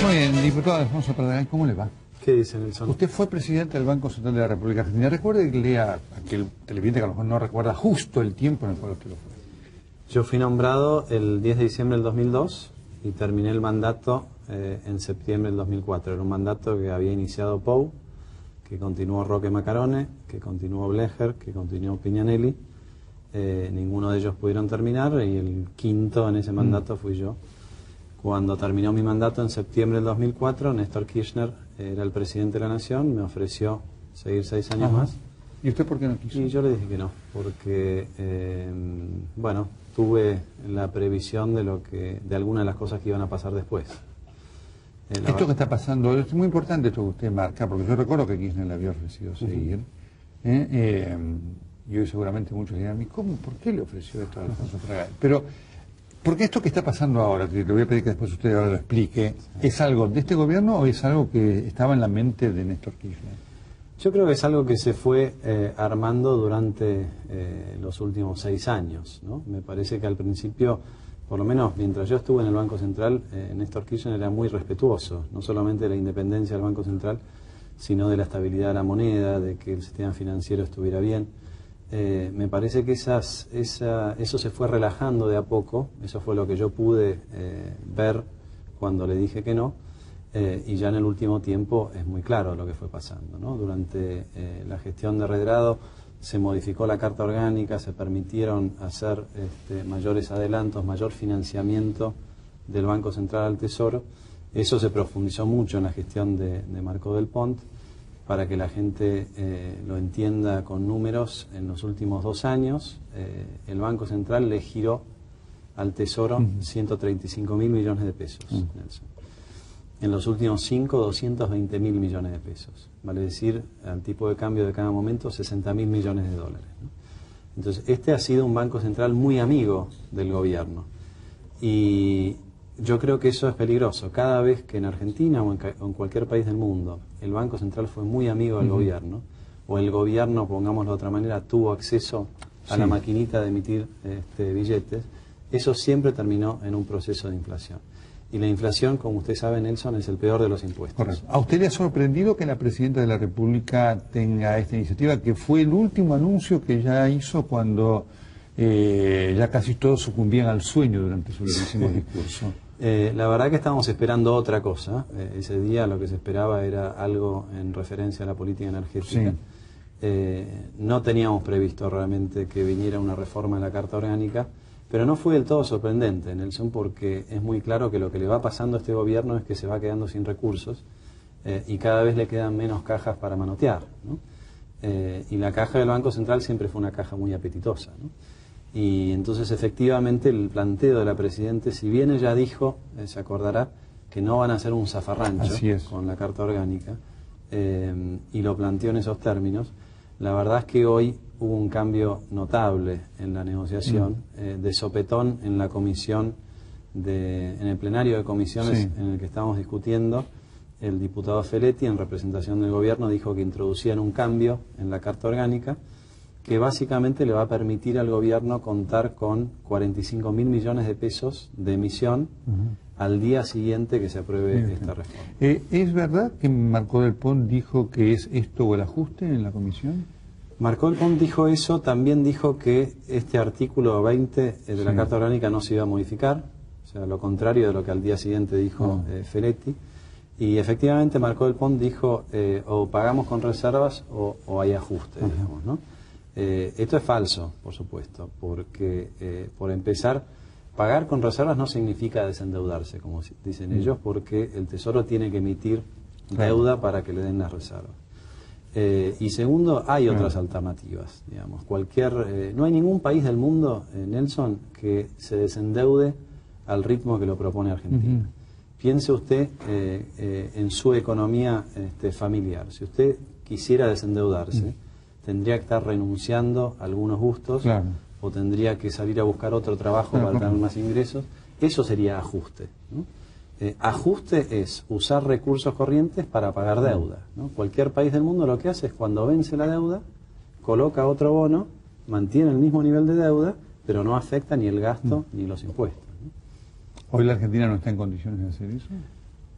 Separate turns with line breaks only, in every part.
Muy bien, diputado Alfonso Pradagán, ¿cómo le va?
¿Qué dice Nelson?
Usted fue presidente del Banco Central de la República Argentina. Recuerde que lea aquel televidente que a lo mejor no recuerda justo el tiempo en el cual usted lo fue.
Yo fui nombrado el 10 de diciembre del 2002 y terminé el mandato en septiembre del 2004. Era un mandato que había iniciado Pou, que continuó Roque Macarone, que continuó Blecher, que continuó Piñanelli. Ninguno de ellos pudieron terminar y el quinto en ese mandato fui yo. Cuando terminó mi mandato en septiembre del 2004, Néstor Kirchner era el presidente de la Nación, me ofreció seguir 6 años más.
¿Y usted por qué no quiso?
Y yo le dije que no, porque, bueno, tuve la previsión de algunas de las cosas que iban a pasar después.
Esto que está pasando, es muy importante esto que usted marca, porque yo recuerdo que Kirchner le había ofrecido seguir. Y hoy seguramente muchos dirán, ¿cómo? ¿Por qué le ofreció esto a Alfonso Pradagán? Pero, ¿por qué esto que está pasando ahora, que le voy a pedir que después usted ahora lo explique, es algo de este gobierno o es algo que estaba en la mente de Néstor Kirchner?
Yo creo que es algo que se fue armando durante los últimos 6 años, ¿no? Me parece que al principio, por lo menos mientras yo estuve en el Banco Central, Néstor Kirchner era muy respetuoso, no solamente de la independencia del Banco Central, sino de la estabilidad de la moneda, de que el sistema financiero estuviera bien. Me parece que eso se fue relajando de a poco, eso fue lo que yo pude ver cuando le dije que no, y ya en el último tiempo es muy claro lo que fue pasando, ¿no? Durante la gestión de Redrado se modificó la Carta Orgánica, se permitieron hacer mayores adelantos, mayor financiamiento del Banco Central al Tesoro. Eso se profundizó mucho en la gestión de Marco Del Pont. Para que la gente lo entienda con números, en los últimos 2 años el Banco Central le giró al Tesoro 135.000 millones de pesos, Nelson. En los últimos 5, 220.000 millones de pesos. Vale decir, al tipo de cambio de cada momento, 60.000 millones de dólares, ¿no? Entonces, este ha sido un Banco Central muy amigo del gobierno. Y yo creo que eso es peligroso. Cada vez que en Argentina o en cualquier país del mundo el Banco Central fue muy amigo del gobierno, o el gobierno, pongámoslo de otra manera, tuvo acceso a la maquinita de emitir billetes, eso siempre terminó en un proceso de inflación. Y la inflación, como usted sabe, Nelson, es el peor de los impuestos.
Correcto. ¿A usted le ha sorprendido que la Presidenta de la República tenga esta iniciativa, que fue el último anuncio que ya hizo cuando ya casi todos sucumbían al sueño durante su larguísimo discurso?
La verdad que estábamos esperando otra cosa. Ese día lo que se esperaba era algo en referencia a la política energética. No teníamos previsto realmente que viniera una reforma de la Carta Orgánica, pero no fue del todo sorprendente, Nelson, porque es muy claro que lo que le va pasando a este gobierno es que se va quedando sin recursos y cada vez le quedan menos cajas para manotear, ¿no? Y la caja del Banco Central siempre fue una caja muy apetitosa, ¿no? Y entonces efectivamente el planteo de la Presidenta, si bien ella dijo, se acordará, que no van a hacer un zafarrancho con la Carta Orgánica, y lo planteó en esos términos, la verdad es que hoy hubo un cambio notable en la negociación, de sopetón en la comisión, en el plenario de comisiones en el que estábamos discutiendo, el diputado Feletti, en representación del gobierno, dijo que introducían un cambio en la Carta Orgánica, que básicamente le va a permitir al gobierno contar con 45.000 millones de pesos de emisión al día siguiente que se apruebe esta reforma.
¿Es verdad que Marco Del Pont dijo que es esto o el ajuste en la comisión?
Marco Del Pont dijo eso, también dijo que este artículo 20 de la Carta Orgánica no se iba a modificar, o sea, lo contrario de lo que al día siguiente dijo Feletti. Y efectivamente Marco Del Pont dijo, o pagamos con reservas o hay ajuste, digamos, ¿no? Esto es falso, por supuesto, porque, por empezar, pagar con reservas no significa desendeudarse, como dicen ellos, porque el Tesoro tiene que emitir deuda para que le den las reservas. Y segundo, hay otras alternativas, digamos. No hay ningún país del mundo, Nelson, que se desendeude al ritmo que lo propone Argentina. Piense usted en su economía familiar. Si usted quisiera desendeudarse, tendría que estar renunciando a algunos gustos, o tendría que salir a buscar otro trabajo para tener más ingresos. Eso sería ajuste, ¿no? Ajuste es usar recursos corrientes para pagar deuda, ¿no? Cualquier país del mundo lo que hace es, cuando vence la deuda, coloca otro bono, mantiene el mismo nivel de deuda, pero no afecta ni el gasto ni los impuestos, ¿no?
¿Hoy la Argentina no está en condiciones de hacer eso?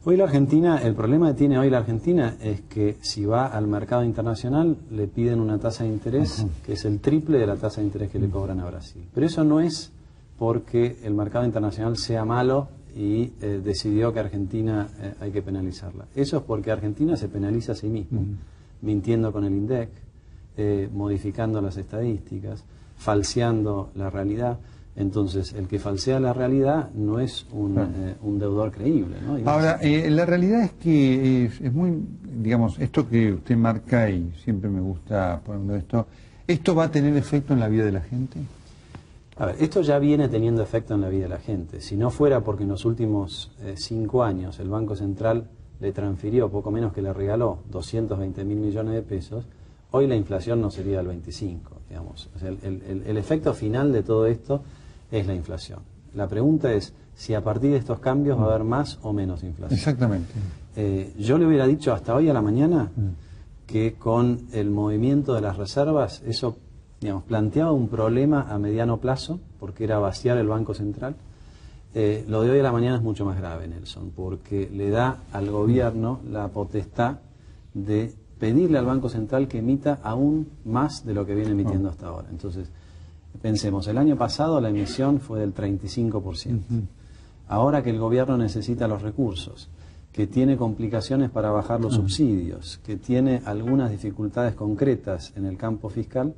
Hoy la Argentina, el problema que tiene hoy la Argentina es que si va al mercado internacional le piden una tasa de interés que es el triple de la tasa de interés que le cobran a Brasil. Pero eso no es porque el mercado internacional sea malo y decidió que Argentina hay que penalizarla. Eso es porque Argentina se penaliza a sí mismo, mintiendo con el INDEC, modificando las estadísticas, falseando la realidad. Entonces, el que falsea la realidad no es un deudor creíble, ¿no?
Ahora, la realidad es que es muy, digamos, esto que usted marca, y siempre me gusta ponerlo ¿esto va a tener efecto en la vida de la gente?
A ver, esto ya viene teniendo efecto en la vida de la gente. Si no fuera porque en los últimos 5 años el Banco Central le transfirió, poco menos que le regaló, 220.000 millones de pesos, hoy la inflación no sería del 25, digamos. O sea, el efecto final de todo esto es la inflación. La pregunta es si a partir de estos cambios va a haber más o menos inflación.
Exactamente.
Yo le hubiera dicho hasta hoy a la mañana que con el movimiento de las reservas, eso, digamos, planteaba un problema a mediano plazo, porque era vaciar el Banco Central. Lo de hoy a la mañana es mucho más grave, Nelson, porque le da al gobierno la potestad de pedirle al Banco Central que emita aún más de lo que viene emitiendo hasta ahora. Entonces, pensemos, el año pasado la emisión fue del 35%. Ahora que el gobierno necesita los recursos, que tiene complicaciones para bajar los subsidios, que tiene algunas dificultades concretas en el campo fiscal,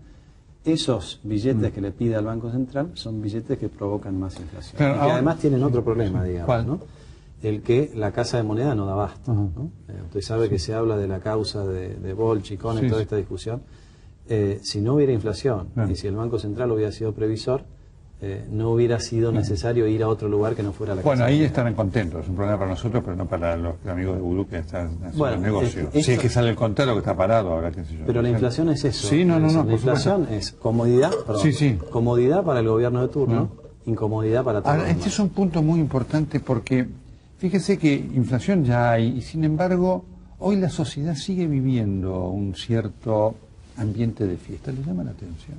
esos billetes que le pide al Banco Central son billetes que provocan más inflación.
Claro,
y que además tienen otro problema, digamos,
¿cuál?
¿no? El que la Casa de Moneda no da abasto, ¿no? Usted sabe que se habla de la causa de Bolchi, Cone, toda esta discusión. Si no hubiera inflación y si el Banco Central hubiera sido previsor, no hubiera sido necesario ir a otro lugar que no fuera la Casa.
Bueno, ahí estarán contentos. Es un problema para nosotros, pero no para los amigos de Vudú que están haciendo el negocio. Si es que sale el contero que está parado ahora, qué sé yo.
Pero la inflación es eso.
Sí, no.
La inflación es comodidad, comodidad para el gobierno de turno, incomodidad para todos.
Ahora, este es un punto muy importante porque fíjese que inflación ya hay y sin embargo hoy la sociedad sigue viviendo un cierto ambiente de fiesta. ¿Le llama la atención?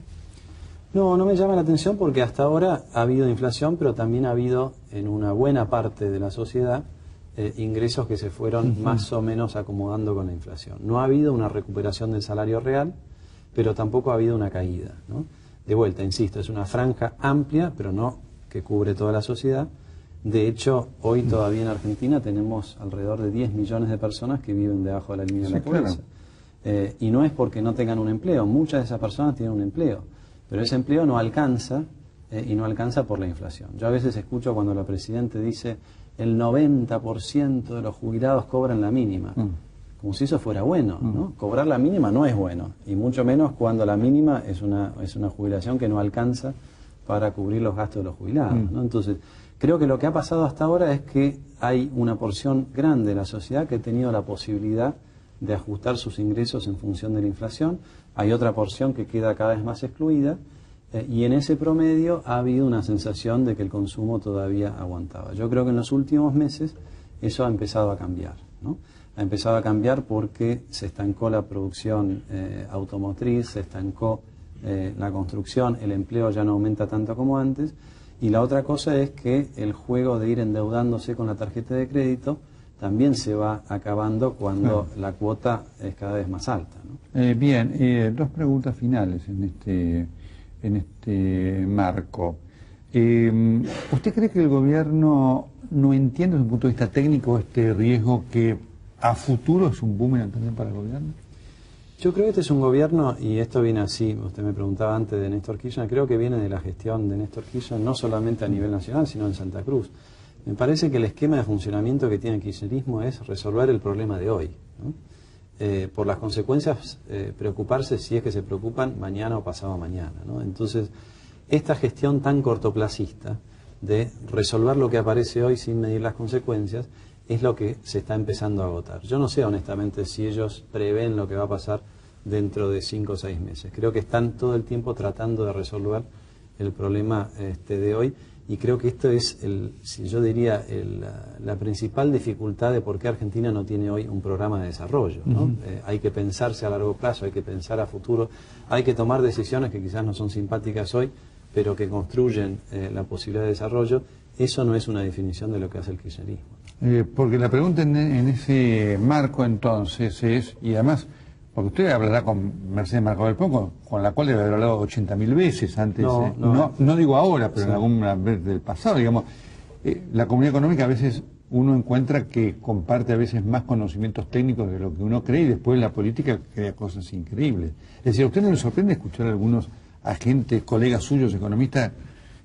No, no me llama la atención porque hasta ahora ha habido inflación, pero también ha habido en una buena parte de la sociedad ingresos que se fueron más o menos acomodando con la inflación. No ha habido una recuperación del salario real, pero tampoco ha habido una caída, ¿no? De vuelta, insisto, es una franja amplia, pero no que cubre toda la sociedad. De hecho, hoy todavía en Argentina tenemos alrededor de 10 millones de personas que viven debajo de la línea de la pobreza. Claro. Y no es porque no tengan un empleo, muchas de esas personas tienen un empleo. Pero ese empleo no alcanza y no alcanza por la inflación. Yo a veces escucho cuando la Presidenta dice el 90% de los jubilados cobran la mínima, como si eso fuera bueno, ¿no? Cobrar la mínima no es bueno, y mucho menos cuando la mínima es una jubilación que no alcanza para cubrir los gastos de los jubilados, ¿no? Entonces, creo que lo que ha pasado hasta ahora es que hay una porción grande de la sociedad que ha tenido la posibilidad de ajustar sus ingresos en función de la inflación. Hay otra porción que queda cada vez más excluida y en ese promedio ha habido una sensación de que el consumo todavía aguantaba. Yo creo que en los últimos meses eso ha empezado a cambiar, ¿no? Ha empezado a cambiar porque se estancó la producción automotriz, se estancó la construcción, el empleo ya no aumenta tanto como antes, y la otra cosa es que el juego de ir endeudándose con la tarjeta de crédito también se va acabando cuando la cuota es cada vez más alta, ¿no?
Bien, dos preguntas finales en este marco. ¿Usted cree que el gobierno no entiende desde un punto de vista técnico este riesgo que a futuro es un boomerang también para el gobierno?
Yo creo que este es un gobierno, y esto viene así, usted me preguntaba antes de Néstor Kirchner, creo que viene de la gestión de Néstor Kirchner, no solamente a nivel nacional, sino en Santa Cruz. Me parece que el esquema de funcionamiento que tiene el kirchnerismo es resolver el problema de hoy, ¿no? Por las consecuencias, preocuparse si es que se preocupan mañana o pasado mañana, ¿no? Entonces, esta gestión tan cortoplacista de resolver lo que aparece hoy sin medir las consecuencias es lo que se está empezando a agotar. Yo no sé honestamente si ellos prevén lo que va a pasar dentro de 5 o 6 meses. Creo que están todo el tiempo tratando de resolver el problema de hoy. Y creo que esto es, si yo diría, la principal dificultad de por qué Argentina no tiene hoy un programa de desarrollo, ¿no? Hay que pensarse a largo plazo, hay que pensar a futuro, hay que tomar decisiones que quizás no son simpáticas hoy, pero que construyen la posibilidad de desarrollo. Eso no es una definición de lo que hace el kirchnerismo.
Porque la pregunta en ese marco entonces es, y además, porque usted hablará con Mercedes Marcó del Ponco, con la cual debe haber hablado 80.000 veces antes, no digo ahora, pero en alguna vez del pasado, digamos, la comunidad económica a veces uno encuentra que comparte a veces más conocimientos técnicos de lo que uno cree y después la política crea cosas increíbles. Es decir, ¿a usted no le sorprende escuchar a algunos agentes, colegas suyos, economistas,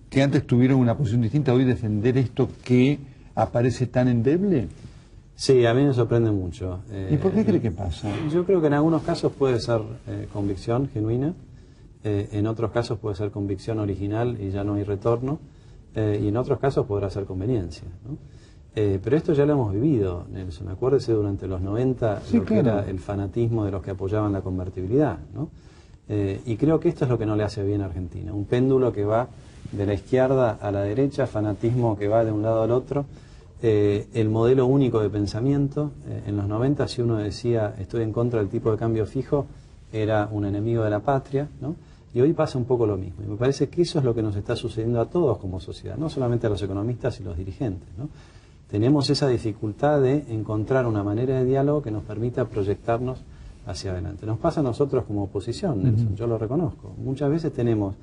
que antes tuvieron una posición distinta, hoy defender esto que aparece tan endeble?
Sí, a mí me sorprende mucho.
¿Y por qué cree que pasa?
Yo creo que en algunos casos puede ser convicción genuina, en otros casos puede ser convicción original y ya no hay retorno, y en otros casos podrá ser conveniencia, ¿no? Pero esto ya lo hemos vivido, Nelson. Acuérdese durante los 90
sí,
lo que era el fanatismo de los que apoyaban la convertibilidad, ¿no? Y creo que esto es lo que no le hace bien a Argentina. Un péndulo que va de la izquierda a la derecha, fanatismo que va de un lado al otro. El modelo único de pensamiento, en los 90 si uno decía estoy en contra del tipo de cambio fijo, era un enemigo de la patria, ¿no? Y hoy pasa un poco lo mismo. Y me parece que eso es lo que nos está sucediendo a todos como sociedad, no solamente a los economistas y los dirigentes, ¿no? Tenemos esa dificultad de encontrar una manera de diálogo que nos permita proyectarnos hacia adelante. Nos pasa a nosotros como oposición, Nelson, yo lo reconozco. Muchas veces tenemos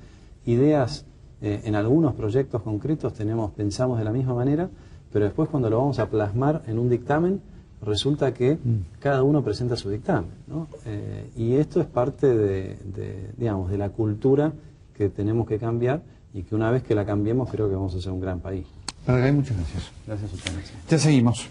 ideas, en algunos proyectos concretos pensamos de la misma manera, pero después cuando lo vamos a plasmar en un dictamen, resulta que cada uno presenta su dictamen, ¿no? Y esto es parte digamos, de la cultura que tenemos que cambiar y que una vez que la cambiemos creo que vamos a ser un gran país.
Maragall, muchas gracias.
Gracias a ustedes.
Ya seguimos.